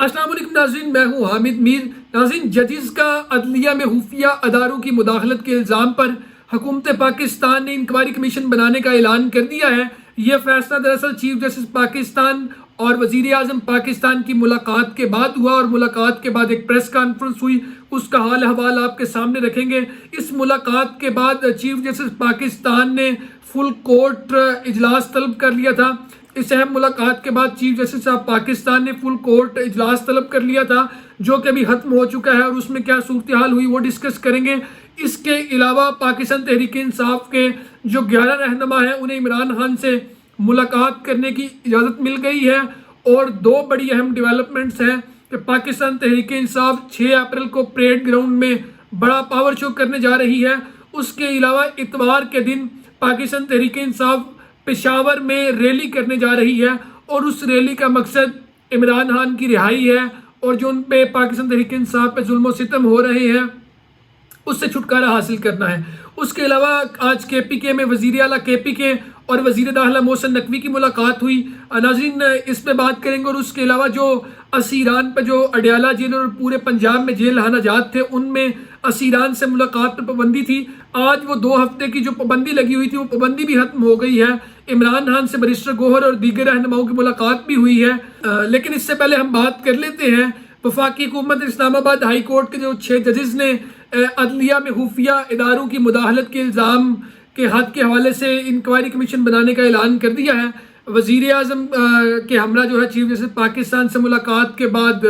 अस्सलाम वालेकुम नाज़रीन, मैं हूं हामिद मीर। नाज़रीन, जजेस का अदलिया में खुफिया अदारों की मुदाखलत के इल्ज़ाम पर हुकूमत पाकिस्तान ने इंक्वायरी कमीशन बनाने का ऐलान कर दिया है। यह फैसला दरअसल चीफ जस्टिस पाकिस्तान और वज़ीर आज़म पाकिस्तान की मुलाकात के बाद हुआ और मुलाकात के बाद एक प्रेस कॉन्फ्रेंस हुई, उसका हाल हवाल आपके सामने रखेंगे। इस मुलाकात के बाद चीफ जस्टिस पाकिस्तान ने फुल कोर्ट इजलास तलब कर लिया था। इस अहम मुलाकात के बाद चीफ जस्टिस ऑफ पाकिस्तान ने फुल कोर्ट इजलास तलब कर लिया था, जो कि अभी खत्म हो चुका है और उसमें क्या सूरत हाल हुई वो डिस्कस करेंगे। इसके अलावा पाकिस्तान तहरीक इंसाफ के जो 11 रहनुमा हैं उन्हें इमरान खान से मुलाकात करने की इजाज़त मिल गई है। और दो बड़ी अहम डेवलपमेंट्स हैं कि पाकिस्तान तहरीक इंसाफ 6 अप्रैल को परेड ग्राउंड में बड़ा पावर शो करने जा रही है। उसके अलावा इतवार के दिन पाकिस्तान तहरीक इंसाफ पेशावर में रैली करने जा रही है और उस रैली का मकसद इमरान खान की रिहाई है और जो उन पे पाकिस्तान तहरीक इंसाफ पे जुल्म सितम हो रहे हैं उससे छुटकारा हासिल करना है। उसके अलावा आज KPK में वजीर आला KPK और वजीर दाखिला मोहसिन नकवी की मुलाकात हुई। नाज़रीन, इस पे बात करेंगे। और उसके अलावा जो असीरान पे जो अडयाला जेल और पूरे पंजाब में जेल हानाजात थे उनमें असीरान से मुलाकात पर पाबंदी थी। आज वो 2 हफ्ते की जो पाबंदी लगी हुई थी वो पाबंदी भी खत्म हो गई है। इमरान खान से बैरिस्टर गोहर और दीगर रहनुमाओं की मुलाकात भी हुई है। लेकिन इससे पहले हम बात कर लेते हैं वफाकी हुकूमत इस्लामाबाद हाई कोर्ट के जो 6 जजेस ने अदलिया में खुफिया इदारों की मुदाखलत के इल्ज़ाम के हद के हवाले से इंक्वायरी कमीशन बनाने का ऐलान कर दिया है। वज़ीर आज़म के हमरा जो है चीफ जस्टिस पाकिस्तान से मुलाकात के बाद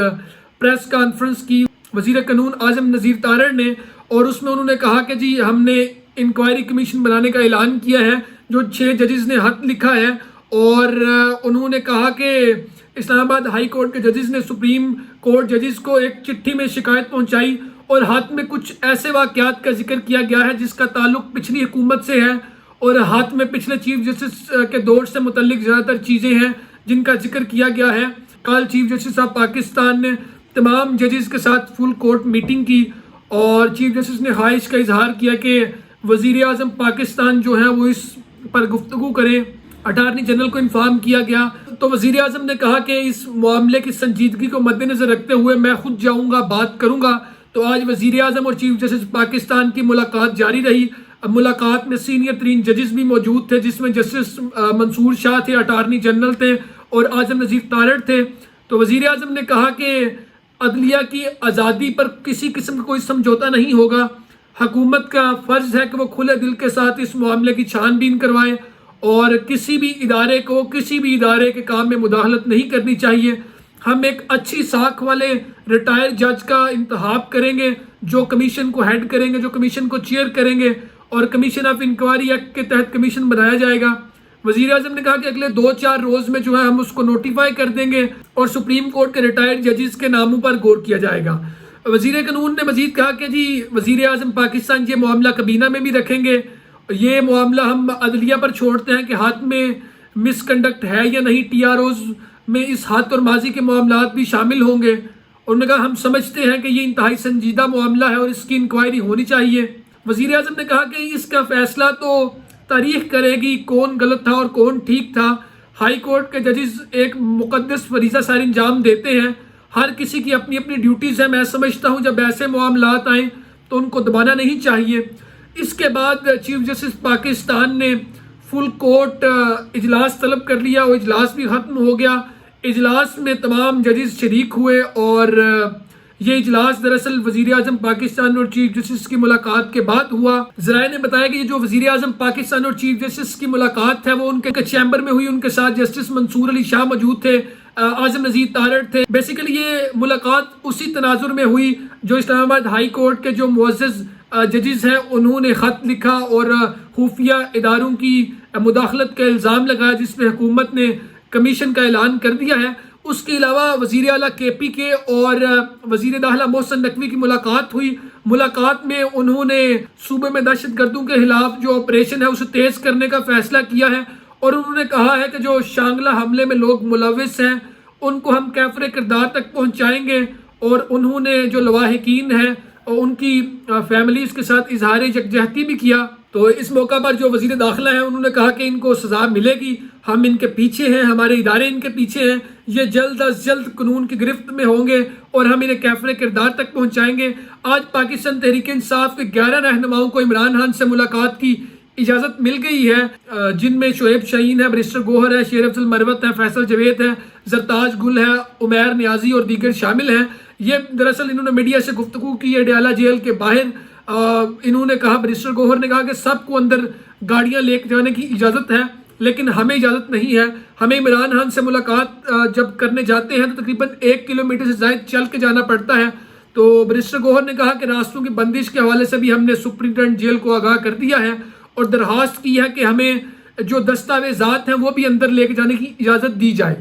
प्रेस कॉन्फ्रेंस की वज़ीर कानून आज़म नज़ीर तारड़ ने, और उसमें उन्होंने कहा कि जी हमने इंक्वायरी कमीशन बनाने का ऐलान किया है। जो 6 जजेस ने खत लिखा है और उन्होंने कहा कि इस्लामाबाद हाई कोर्ट के जजेस ने सुप्रीम कोर्ट जजेस को एक चिट्ठी में शिकायत पहुंचाई और हाथ में कुछ ऐसे वाक़यात का जिक्र किया गया है जिसका ताल्लुक पिछली हुकूमत से है और हाथ में पिछले चीफ जस्टिस के दौर से मुतल्लिक ज़्यादातर चीज़ें हैं जिनका जिक्र किया गया है। कल चीफ जस्टिस ऑफ पाकिस्तान ने तमाम जजेस के साथ फुल कोर्ट मीटिंग की और चीफ जस्टिस ने ख्वाहिश का इजहार किया कि वज़ीर आज़म पाकिस्तान जो है वो इस पर गुफ्तगू करें। अटारनी जनरल को इन्फॉर्म किया गया तो वज़ीर आज़म ने कहा कि इस मामले की संजीदगी को मद्देनज़र रखते हुए मैं खुद जाऊंगा, बात करूंगा। तो आज वज़ीर आज़म और चीफ जस्टिस पाकिस्तान की मुलाकात जारी रही। मुलाकात में सीनियर तरीन जजेस भी मौजूद थे जिसमें जस्टिस मंसूर शाह थे, अटारनी जनरल थे और आज़म नज़ीर तारड़ थे। तो वज़ीर आज़म ने कहा कि अदलिया की आज़ादी पर किसी किस्म का कोई समझौता नहीं होगा। हुकूमत का फ़र्ज़ है कि वो खुले दिल के साथ इस मामले की छानबीन करवाए और किसी भी इदारे के काम में मुदाखलत नहीं करनी चाहिए। हम एक अच्छी साख वाले रिटायर्ड जज का इंतखाब करेंगे जो कमीशन को हेड करेंगे, जो कमीशन को चेयर करेंगे और कमीशन ऑफ इंक्वायरी एक्ट के तहत कमीशन बनाया जाएगा। वज़ीर आज़म ने कहा कि अगले 2-4 रोज में जो है हम उसको नोटिफाई कर देंगे और सुप्रीम कोर्ट के रिटायर्ड जजेस के नामों पर गौर किया जाएगा। वज़ीर कानून ने मजीद कहा कि जी वज़ीर आज़म पाकिस्तान ये मामला कबीना में भी रखेंगे। ये मामला हम अदलिया पर छोड़ते हैं कि हाथ में मिसकंडक्ट है या नहीं। TROs में इस हाथ और माजी के मामलात भी शामिल होंगे। उन्होंने कहा हम समझते हैं कि ये इंतहाई संजीदा मामला है और इसकी इंक्वायरी होनी चाहिए। वज़ीर आज़म ने कहा कि इसका फैसला तो तारीख करेगी कौन गलत था और कौन ठीक था। हाई कोर्ट के जजेस एक मुकद्दस फरीज़ा सार अंजाम देते हैं, हर किसी की अपनी अपनी ड्यूटीज़ है। मैं समझता हूँ जब ऐसे मामलात आएँ तो उनको दबाना नहीं चाहिए। इसके बाद चीफ जस्टिस पाकिस्तान ने फुल कोर्ट इजलास तलब कर लिया और इजलास भी ख़त्म हो गया। इजलास में तमाम जजेस शरीक हुए और ये इजलास दरअसल वज़ीर आज़म पाकिस्तान और चीफ जस्टिस की मुलाकात के बाद हुआ। ज़राए ने बताया कि जो वज़ीर आज़म पाकिस्तान और चीफ जस्टिस की मुलाकात है वो उनके चैम्बर में हुई। उनके साथ जस्टिस मंसूर अली शाह मौजूद थे, आज़म नज़ीर तारड़ थे। बेसिकली ये मुलाकात उसी तनाजुर में हुई जो इस्लामाबाद हाई कोर्ट के जो मुअज़्ज़ज़ जजेस हैं उन्होंने ख़त लिखा और खुफिया इदारों की मुदाखलत का इल्ज़ाम लगाया जिसमें हुकूमत ने कमीशन का ऐलान कर दिया है। उसके अलावा वज़ीर आला KPK और वज़ीर दाखिला मोहसिन नकवी की मुलाकात हुई। मुलाकात में उन्होंने सूबे में दहशत गर्दों के खिलाफ जो ऑपरेशन है उसे तेज़ करने का फैसला किया है और उन्होंने कहा है कि जो शांगला हमले में लोग मुलविस हैं उनको हम कैफरे किरदार तक पहुँचाएँगे और उन्होंने जो लवाहिकीन हैं और उनकी फैमिलीज़ के साथ इजहार यकजहती भी किया। تو اس موقع پر جو وزیر داخلہ ہیں انہوں نے کہا کہ ان کو سزا ملے گی، ہم ان کے پیچھے ہیں، ہمارے ادارے ان کے پیچھے ہیں، یہ جلد از جلد قانون کی گرفت میں ہوں گے اور ہم انہیں کیفر کردار تک پہنچائیں گے۔ آج پاکستان تحریک انصاف کے 11 رہنماؤں کو عمران خان سے ملاقات کی اجازت مل گئی ہے، جن میں شعیب شاہین ہے، بریسٹر گوہر ہے، شیر افضل مروت ہے، فیصل جوید ہے، زرتاج گل ہے، عمیر نیازی اور دیگر شامل ہیں۔ یہ دراصل انہوں نے میڈیا سے گفتگو کی ہے ڈیالہ جیل کے باہر۔ انہوں نے کہا، بریسٹر گوہر نے کہا کہ سب کو اندر گاڑیاں لے جانے کی اجازت ہے لیکن ہمیں اجازت نہیں ہے، ہمیں عمران خان سے ملاقات جب کرنے جاتے ہیں تو تقریباً 1 کلومیٹر سے زائد چل کے جانا پڑتا ہے۔ تو بریسٹر گوہر نے کہا کہ راستوں کی بندش کے حوالے سے بھی ہم نے سپرنٹینڈنٹ جیل کو آگاہ کر دیا ہے اور درخواست کی ہے کہ ہمیں جو دستاویزات ہیں وہ بھی اندر لے کے جانے کی اجازت دی جائے۔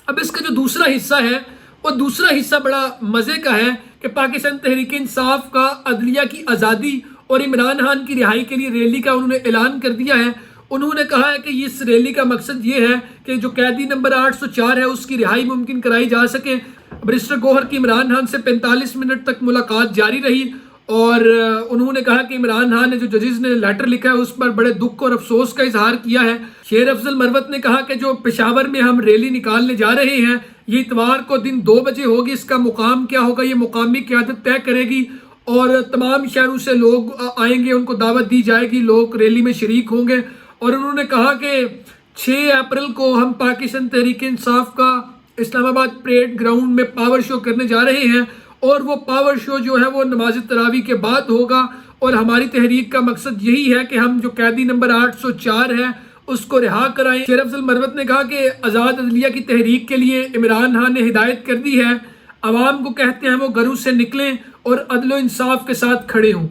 اب اس کا جو دوسرا حصہ ہے وہ دوسرا حصہ بڑا مزے کا ہے کہ پاکستان تحریک انصاف کا عدلیہ کی آزادی اور عمران خان کی رہائی کے لیے ریلی کا انہوں نے اعلان کر دیا ہے۔ انہوں نے کہا ہے کہ اس ریلی کا مقصد یہ ہے کہ جو قیدی نمبر 804 ہے اس کی رہائی ممکن کرائی جا سکے۔ بریسٹر گوہر کی عمران خان سے 45 منٹ تک ملاقات جاری رہی اور انہوں نے کہا کہ عمران خان نے جو ججز نے لیٹر لکھا ہے اس پر بڑے دکھ اور افسوس کا اظہار کیا ہے۔ شیر افضل مروت نے کہا کہ جو پشاور میں ہم ریلی نکالنے جا رہے ہیں یہ اتوار کو دن 2 بجے ہوگی، اس کا مقام کیا ہوگا یہ مقامی قیادت طے کرے گی اور تمام شہروں سے لوگ آئیں گے، ان کو دعوت دی جائے گی، لوگ ریلی میں شریک ہوں گے۔ اور انہوں نے کہا کہ 6 اپریل کو ہم پاکستان تحریک انصاف کا اسلام آباد پریڈ گراؤنڈ میں پاور شو کرنے جا رہے ہیں اور وہ پاور شو جو ہے وہ نماز تراویح کے بعد ہوگا اور ہماری تحریک کا مقصد یہی ہے کہ ہم جو قیدی نمبر 804 ہے اس کو رہا کرائیں۔ شیر افضل مروت نے کہا کہ آزاد عدلیہ کی تحریک کے لیے عمران خان نے ہدایت کر دی ہے، عوام کو کہتے ہیں وہ گھروں سے نکلیں اور عدل و انصاف کے ساتھ کھڑے ہوں۔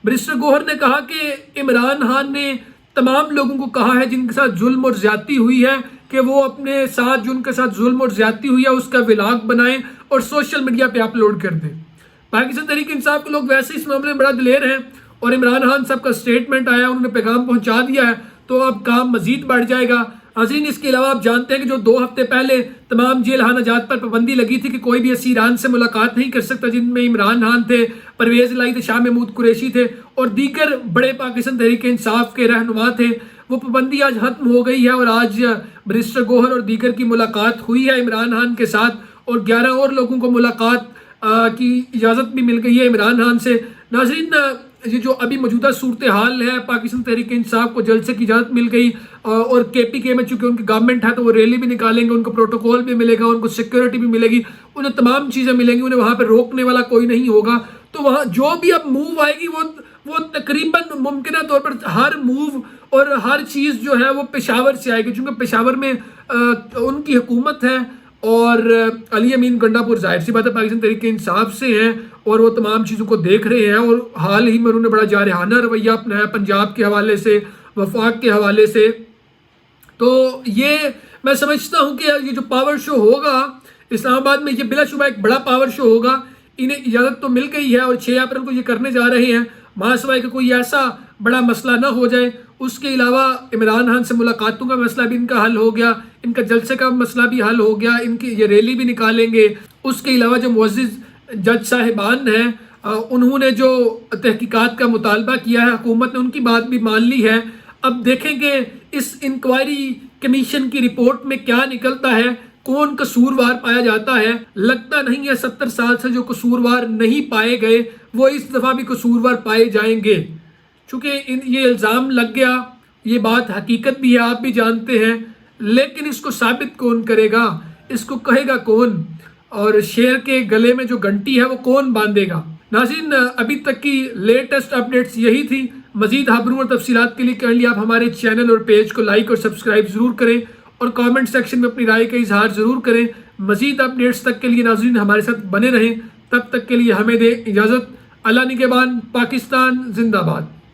بریسٹر گوہر نے کہا کہ عمران خان نے تمام لوگوں کو کہا ہے جن کے ساتھ ظلم اور زیادتی ہوئی ہے کہ وہ اپنے ساتھ جن کے ساتھ ظلم اور زیادتی ہوئی ہے اس کا ولاگ بنائیں اور سوشل میڈیا پہ اپلوڈ کر دیں۔ پاکستان تحریک انصاف کے لوگ ویسے اس معاملے میں بڑا دلیر ہیں اور عمران خان صاحب کا سٹیٹمنٹ آیا، انہوں نے پیغام پہنچا دیا ہے تو اب کام مزید بڑھ جائے گا۔ عظیم اس کے علاوہ آپ جانتے ہیں کہ جو 2 ہفتے پہلے تمام جیل خانہ جات پر پابندی لگی تھی کہ کوئی بھی اسیران سے ملاقات نہیں کر سکتا، جن میں عمران خان تھے، پرویز الہی تھے، شاہ محمود قریشی تھے اور دیگر بڑے پاکستان تحریک انصاف کے رہنما تھے، وہ پابندی آج ختم ہو گئی ہے اور آج بریسٹر گوہر اور دیگر کی ملاقات ہوئی ہے عمران خان کے ساتھ اور 11 اور لوگوں کو ملاقات کی اجازت بھی مل گئی ہے عمران خان سے۔ ناظرین، یہ جو ابھی موجودہ صورتحال ہے، پاکستان تحریک انصاف کو جلسے کی اجازت مل گئی اور KPK میں چونکہ ان کی گورنمنٹ ہے تو وہ ریلی بھی نکالیں گے، ان کو پروٹوکول بھی ملے گا، ان کو سیکیورٹی بھی ملے گی، انہیں تمام چیزیں ملیں گی، انہیں وہاں پہ روکنے والا کوئی نہیں ہوگا۔ تو وہاں جو بھی اب موو آئے گی وہ تقریباً ممکنہ طور پر ہر موو اور ہر چیز جو ہے وہ پشاور سے آئے گی، چونکہ پشاور میں ان کی حکومت ہے اور علی امین گنڈا پور ظاہر سی بات ہے پاکستان تحریک انصاف سے ہیں اور وہ تمام چیزوں کو دیکھ رہے ہیں اور حال ہی میں انہوں نے بڑا جارحانہ رویہ اپنایا پنجاب کے حوالے سے، وفاق کے حوالے سے۔ تو یہ میں سمجھتا ہوں کہ یہ جو پاور شو ہوگا اسلام آباد میں یہ بلا شبہ ایک بڑا پاور شو ہوگا، انہیں اجازت تو مل گئی ہے اور 6 اپریل کو یہ کرنے جا رہے ہیں، ماسوائے کہ کوئی ایسا بڑا مسئلہ نہ ہو جائے۔ اس کے علاوہ عمران خان سے ملاقاتوں کا مسئلہ بھی ان کا حل ہو گیا، ان کا جلسے کا مسئلہ بھی حل ہو گیا، ان کی یہ ریلی بھی نکالیں گے۔ اس کے علاوہ جو معزز جج صاحبان ہیں انہوں نے جو تحقیقات کا مطالبہ کیا ہے حکومت نے ان کی بات بھی مان لی ہے۔ اب دیکھیں کہ اس انکوائری کمیشن کی رپورٹ میں کیا نکلتا ہے، کون قصوروار پایا جاتا ہے۔ لگتا نہیں ہے 70 سال سے جو قصوروار نہیں پائے گئے وہ اس دفعہ بھی قصوروار پائے جائیں گے، چونکہ یہ الزام لگ گیا، یہ بات حقیقت بھی ہے، آپ بھی جانتے ہیں، لیکن اس کو ثابت کون کرے گا، اس کو کہے گا کون، اور شیر کے گلے میں جو گھنٹی ہے وہ کون باندھے گا۔ ناظرین، ابھی تک کی لیٹسٹ اپڈیٹس یہی تھی۔ مزید خبروں اور تفصیلات کے لیے آپ ہمارے چینل اور پیج کو لائک اور سبسکرائب ضرور کریں اور کامنٹ سیکشن میں اپنی رائے کا اظہار ضرور کریں۔ مزید اپڈیٹس تک کے لیے ناظرین ہمارے ساتھ بنے رہیں، تب تک کے لیے ہمیں دیں اجازت۔ اللہ نگہبان، پاکستان زندہ باد۔